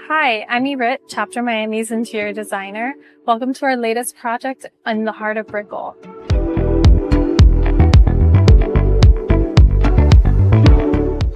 Hi, I'm Irit, Chapter Miami's interior designer. Welcome to our latest project in the heart of Brickell.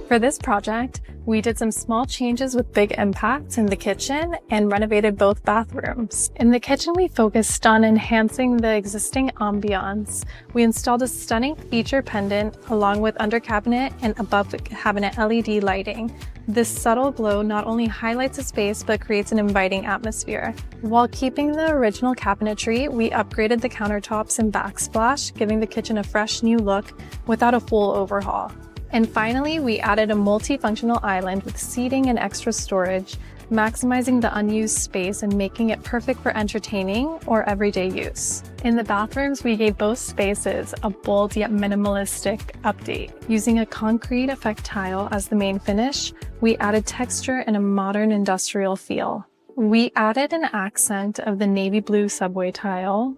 For this project, we did some small changes with big impacts in the kitchen and renovated both bathrooms. In the kitchen, we focused on enhancing the existing ambiance. We installed a stunning feature pendant along with under cabinet and above cabinet LED lighting. This subtle glow not only highlights the space but creates an inviting atmosphere. While keeping the original cabinetry, we upgraded the countertops and backsplash, giving the kitchen a fresh new look without a full overhaul. And finally, we added a multifunctional island with seating and extra storage, maximizing the unused space and making it perfect for entertaining or everyday use. In the bathrooms, we gave both spaces a bold yet minimalistic update. Using a concrete effect tile as the main finish, we added texture and a modern industrial feel. We added an accent of the navy blue subway tile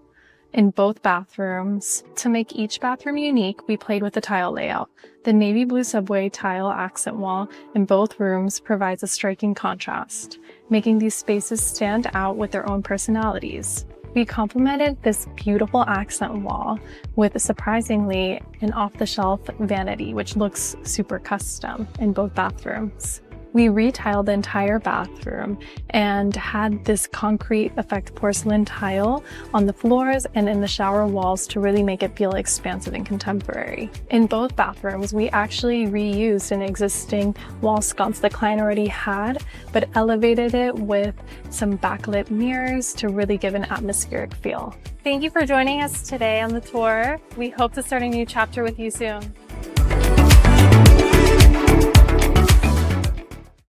in both bathrooms. To make each bathroom unique, we played with the tile layout. The navy blue subway tile accent wall in both rooms provides a striking contrast, making these spaces stand out with their own personalities. We complemented this beautiful accent wall with, surprisingly, an off-the-shelf vanity, which looks super custom in both bathrooms. We retiled the entire bathroom and had this concrete effect porcelain tile on the floors and in the shower walls to really make it feel expansive and contemporary. In both bathrooms, we actually reused an existing wall sconce the client already had, but elevated it with some backlit mirrors to really give an atmospheric feel. Thank you for joining us today on the tour. We hope to start a new chapter with you soon.